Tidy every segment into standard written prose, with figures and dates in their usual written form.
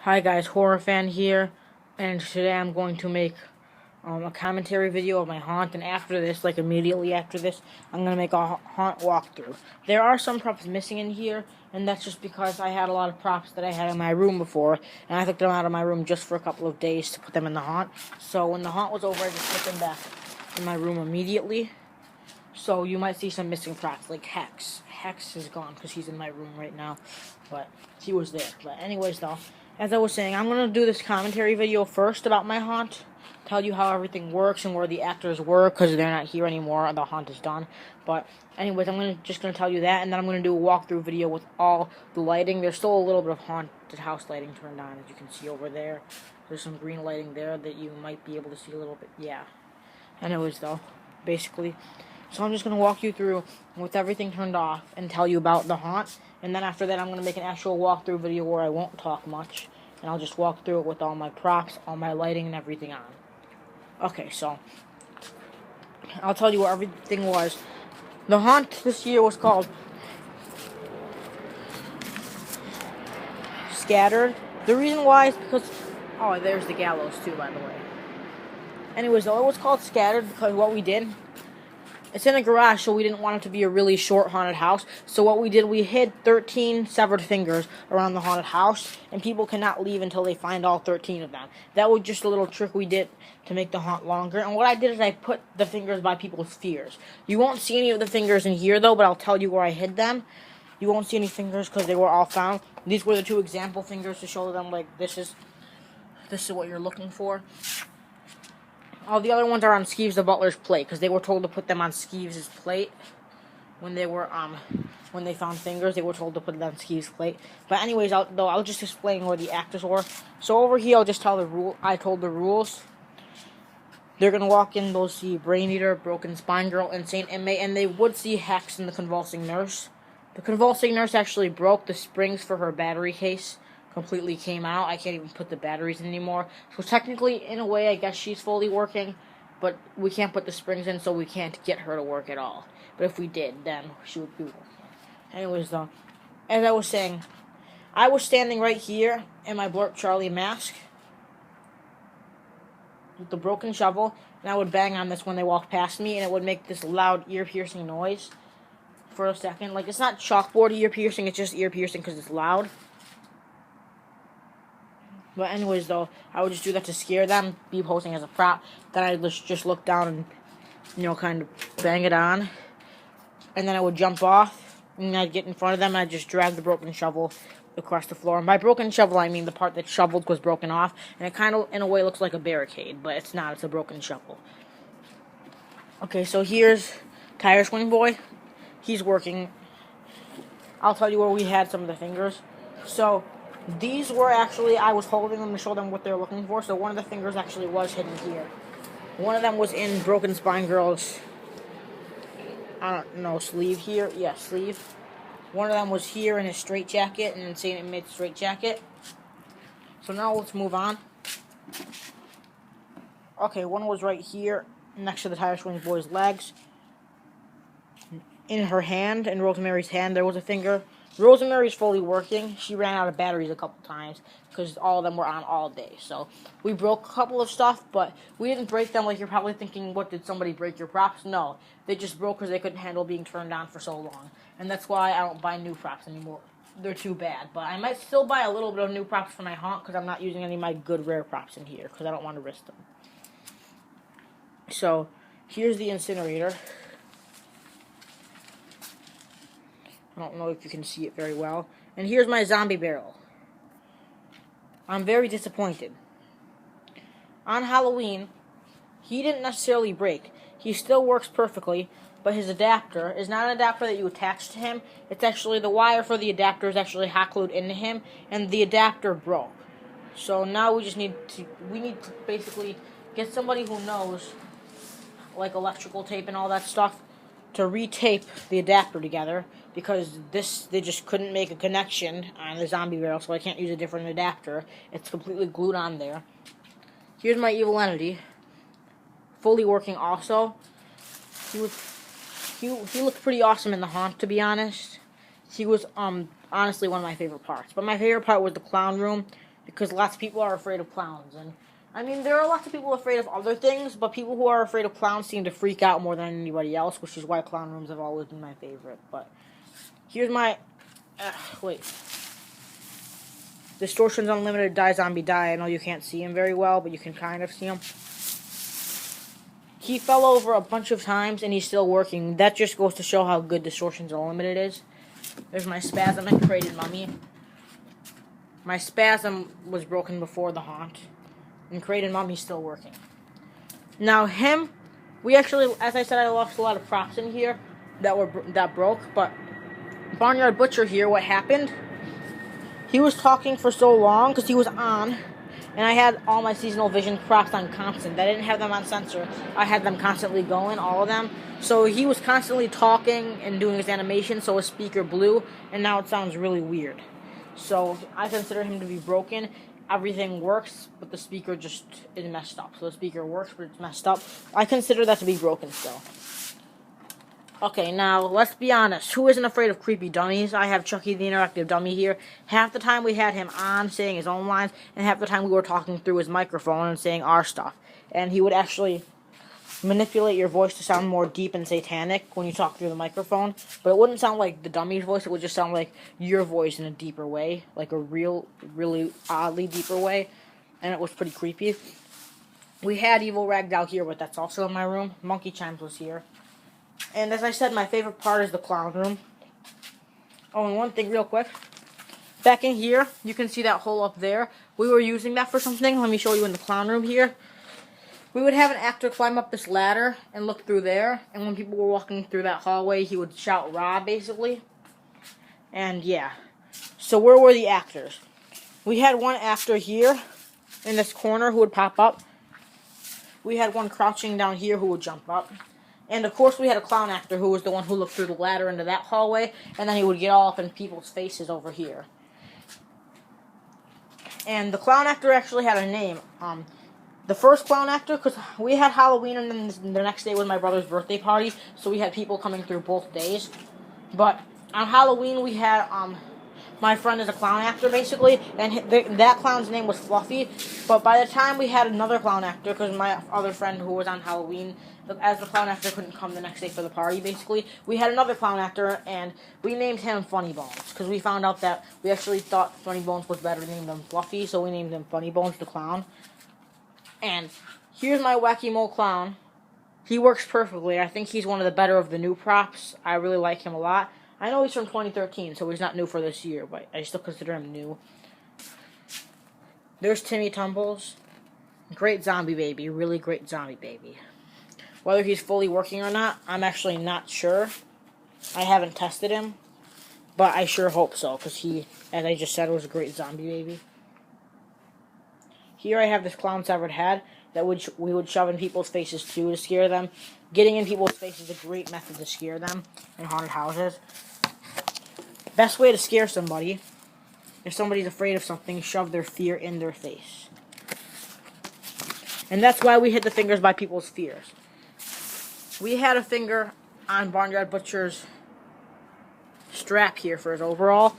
Hi guys, Horror Fan here, and today I'm going to make a commentary video of my haunt, and after this, like immediately after this, I'm going to make a haunt walkthrough. There are some props missing in here, and that's just because I had a lot of props that I had in my room before, and I took them out of my room just for a couple of days to put them in the haunt. So when the haunt was over, I just put them back in my room immediately. So you might see some missing props, like Hex. Hex is gone because he's in my room right now, but he was there. But anyways, though, as I was saying, I'm going to do this commentary video first about my haunt, tell you how everything works and where the actors were, because they're not here anymore, the haunt is done. But anyways, just going to tell you that, and then I'm going to do a walkthrough video with all the lighting. There's still a little bit of haunted house lighting turned on, as you can see over there. There's some green lighting there that you might be able to see a little bit, yeah. Anyways, though, basically, so I'm just going to walk you through with everything turned off and tell you about the haunt. And then after that, I'm going to make an actual walkthrough video where I won't talk much. And I'll just walk through it with all my props, all my lighting, and everything on. Okay, so I'll tell you what everything was. The haunt this year was called Scattered. The reason why is because... Oh, there's the gallows too, by the way. Anyways, though, it was called Scattered because what we did... It's in a garage, so we didn't want it to be a really short haunted house. So what we did, we hid 13 severed fingers around the haunted house, and people cannot leave until they find all 13 of them. That was just a little trick we did to make the haunt longer. And what I did is I put the fingers by people's fears. You won't see any of the fingers in here, though, but I'll tell you where I hid them. You won't see any fingers because they were all found. These were the two example fingers to show them, like, this is what you're looking for. All the other ones are on Skeeves the Butler's plate, because they were told to put them on Skeeves' plate. When they found fingers, they were told to put it on Skeeves' plate. But anyways, I'll just explain where the actors were. So over here, I'll just tell the rule. I told the rules. They're going to walk in, they'll see Brain Eater, Broken Spine Girl, Insane Inmate, and they would see Hex and the Convulsing Nurse. The Convulsing Nurse actually broke the springs for her battery case. Completely came out. I can't even put the batteries in anymore. So technically, in a way, I guess she's fully working, but we can't put the springs in, so we can't get her to work at all. But if we did, then she would be working. Anyways, though, as I was saying, I was standing right here in my Blurp Charlie mask with the broken shovel, and I would bang on this when they walked past me, and it would make this loud ear-piercing noise for a second. Like, it's not chalkboard ear-piercing, it's just ear-piercing because it's loud. But anyways, though, I would just do that to scare them, be posing as a prop. Then I'd just look down and, kind of bang it on. And then I would jump off, and I'd get in front of them, and I'd just drag the broken shovel across the floor. And by broken shovel, I mean the part that shoveled was broken off. And it kind of, in a way, looks like a barricade, but it's not. It's a broken shovel. Okay, so here's Tire Swing Boy. He's working. I'll tell you where we had some of the fingers. So... these were actually, I was holding them to show them what they're looking for, so one of the fingers actually was hidden here. One of them was in Broken Spine Girl's, I don't know, sleeve here? Yeah, sleeve. One of them was here in his straitjacket, and Insane Inmate's straitjacket. So now let's move on. Okay, one was right here, next to the Tire Swing Boy's legs. In her hand, in Rosemary's hand, there was a finger. Rosemary's fully working. She ran out of batteries a couple times because all of them were on all day. So we broke a couple of stuff, but we didn't break them like you're probably thinking, what, did somebody break your props? No, they just broke because they couldn't handle being turned on for so long. And that's why I don't buy new props anymore. They're too bad. But I might still buy a little bit of new props for my haunt because I'm not using any of my good rare props in here because I don't want to risk them. So here's the incinerator. I don't know if you can see it very well. And here's my zombie barrel. I'm very disappointed. On Halloween, he didn't necessarily break. He still works perfectly, but his adapter is not an adapter that you attach to him. It's actually, the wire for the adapter is actually hot glued into him, and the adapter broke. So now we need to basically get somebody who knows, like electrical tape and all that stuff, to retape the adapter together, because they just couldn't make a connection on the zombie barrel, so I can't use a different adapter. It's completely glued on there. Here's my evil entity, fully working also. He looked pretty awesome in the haunt, to be honest. He was honestly one of my favorite parts. But my favorite part was the clown room, because lots of people are afraid of clowns. And I mean, there are lots of people afraid of other things, but people who are afraid of clowns seem to freak out more than anybody else, which is why clown rooms have always been my favorite. But here's my... wait. Distortions Unlimited Die Zombie Die. I know you can't see him very well, but you can kind of see him. He fell over a bunch of times, and he's still working. That just goes to show how good Distortions Unlimited is. There's my Spasm and Created Mummy. My Spasm was broken before the haunt, and Created Mummy's still working. Now him, we actually, as I said, I lost a lot of props in here that broke, but Barnyard Butcher here, what happened? He was talking for so long, because he was on, and I had all my seasonal vision props on constant. I didn't have them on censor. I had them constantly going, all of them. So he was constantly talking and doing his animation, so his speaker blew, and now it sounds really weird. So I consider him to be broken. Everything works, but the speaker just is messed up. So the speaker works, but it's messed up. I consider that to be broken still. Okay, now, let's be honest. Who isn't afraid of creepy dummies? I have Chucky the Interactive Dummy here. Half the time we had him on, saying his own lines, and half the time we were talking through his microphone and saying our stuff. And he would actually manipulate your voice to sound more deep and satanic when you talk through the microphone. But it wouldn't sound like the dummy's voice, it would just sound like your voice in a deeper way. Like a really oddly deeper way. And it was pretty creepy. We had Evil Ragdoll here, but that's also in my room. Monkey Chimes was here. And as I said, my favorite part is the clown room. Oh, and one thing real quick. Back in here, you can see that hole up there. We were using that for something. Let me show you in the clown room here. We would have an actor climb up this ladder and look through there. And when people were walking through that hallway, he would shout, "Rah," basically. And yeah. So where were the actors? We had one actor here in this corner who would pop up. We had one crouching down here who would jump up. And, of course, we had a clown actor who was the one who looked through the ladder into that hallway, and then he would get all up in people's faces over here. And the clown actor actually had a name. The first clown actor, because we had Halloween, and then the next day was my brother's birthday party, so we had people coming through both days. But on Halloween, we had my friend is a clown actor, basically, and that clown's name was Fluffy. But by the time we had another clown actor, because my other friend who was on Halloween, as the clown actor couldn't come the next day for the party, basically, we had another clown actor, and we named him Funny Bones, because we found out that we actually thought Funny Bones was better than him Fluffy, so we named him Funny Bones the clown. And here's my Wacky Mole clown. He works perfectly. I think he's one of the better of the new props. I really like him a lot. I know he's from 2013, so he's not new for this year, but I still consider him new. There's Timmy Tumbles. Great zombie baby. Really great zombie baby. Whether he's fully working or not, I'm actually not sure. I haven't tested him, but I sure hope so, because he, as I just said, was a great zombie baby. Here I have this clown severed head that we would shove in people's faces too to scare them. Getting in people's faces is a great method to scare them in haunted houses. Best way to scare somebody, if somebody's afraid of something, shove their fear in their face. And that's why we hid the fingers by people's fears. We had a finger on Barnyard Butcher's strap here for his overall.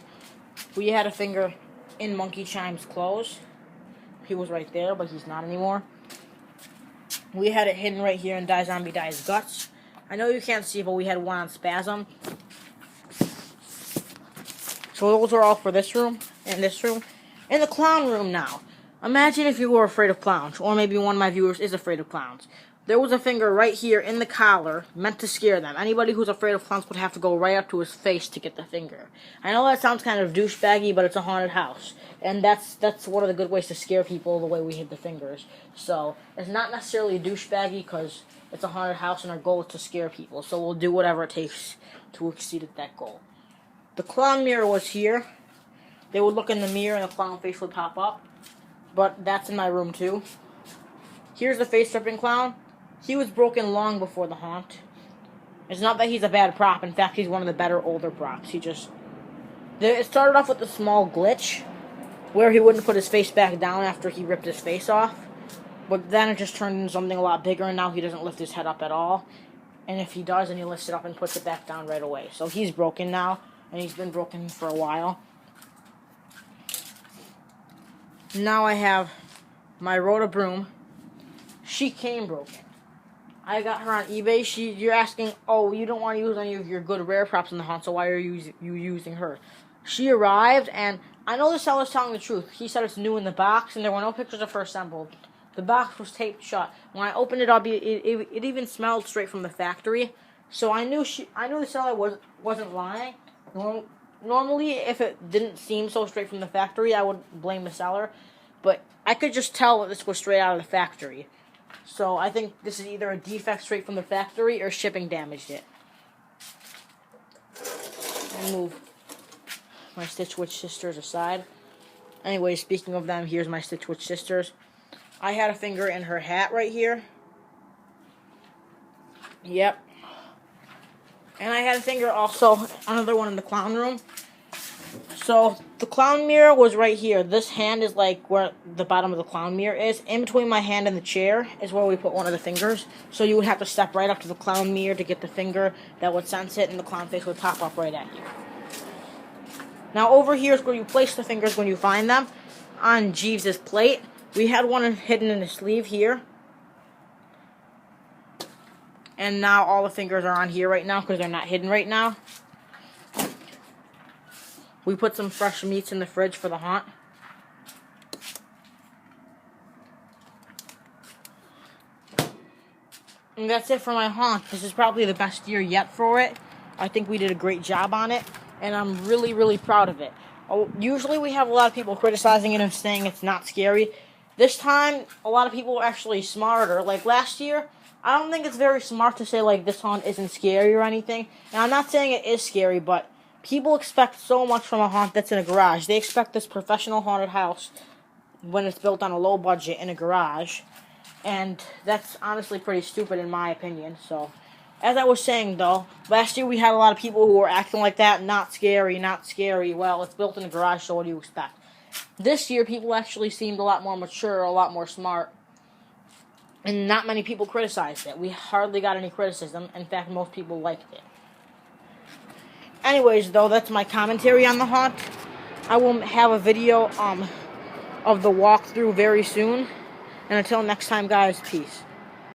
We had a finger in Monkey Chime's clothes. He was right there, but he's not anymore. We had it hidden right here in Die Zombie Die's guts. I know you can't see, but we had one on Spasm. So those are all for this room, and this room. In the clown room now. Imagine if you were afraid of clowns, or maybe one of my viewers is afraid of clowns. There was a finger right here in the collar, meant to scare them. Anybody who's afraid of clowns would have to go right up to his face to get the finger. I know that sounds kind of douchebaggy, but it's a haunted house. And that's one of the good ways to scare people, the way we hid the fingers. So, it's not necessarily douchebaggy, because it's a haunted house and our goal is to scare people. So we'll do whatever it takes to exceed that goal. The clown mirror was here. They would look in the mirror and the clown face would pop up. But that's in my room too. Here's the face-stripping clown. He was broken long before the haunt. It's not that he's a bad prop. In fact, he's one of the better older props. It started off with a small glitch, where he wouldn't put his face back down after he ripped his face off. But then it just turned into something a lot bigger, and now he doesn't lift his head up at all. And if he does, then he lifts it up and puts it back down right away. So he's broken now, and he's been broken for a while. Now I have my Rhoda broom. She came broken. I got her on eBay. You're asking, oh, you don't want to use any of your good rare props in the hunt, so why are you using her? She arrived, and I know the seller's telling the truth. He said it's new in the box, and there were no pictures of her assembled. The box was taped shut. When I opened it up, it even smelled straight from the factory. So I knew the seller wasn't lying. Normally, if it didn't seem so straight from the factory, I would blame the seller. But I could just tell that this was straight out of the factory. So I think this is either a defect straight from the factory or shipping damaged it. I'll move my Stitch Witch sisters aside. Anyway, speaking of them, here's my Stitch Witch sisters. I had a finger in her hat right here. Yep. And I had a finger also, another one in the clown room. So, the clown mirror was right here. This hand is like where the bottom of the clown mirror is. In between my hand and the chair is where we put one of the fingers. So you would have to step right up to the clown mirror to get the finger that would sense it, and the clown face would pop up right at you. Now over here is where you place the fingers when you find them. On Jeeves' plate, we had one hidden in the sleeve here. And now all the fingers are on here right now because they're not hidden right now. We put some fresh meats in the fridge for the haunt. And that's it for my haunt. This is probably the best year yet for it. I think we did a great job on it, and I'm really, really proud of it. Usually we have a lot of people criticizing it and saying it's not scary. This time, a lot of people are actually smarter. Like last year, I don't think it's very smart to say like this haunt isn't scary or anything. And I'm not saying it is scary, but people expect so much from a haunt that's in a garage. They expect this professional haunted house when it's built on a low budget in a garage. And that's honestly pretty stupid in my opinion. So, as I was saying though, last year we had a lot of people who were acting like that. Not scary, not scary. Well, it's built in a garage, so what do you expect? This year, people actually seemed a lot more mature, a lot more smart. And not many people criticized it. We hardly got any criticism. In fact, most people liked it. Anyways, though, that's my commentary on the haunt. I will have a video of the walkthrough very soon. And until next time, guys, peace.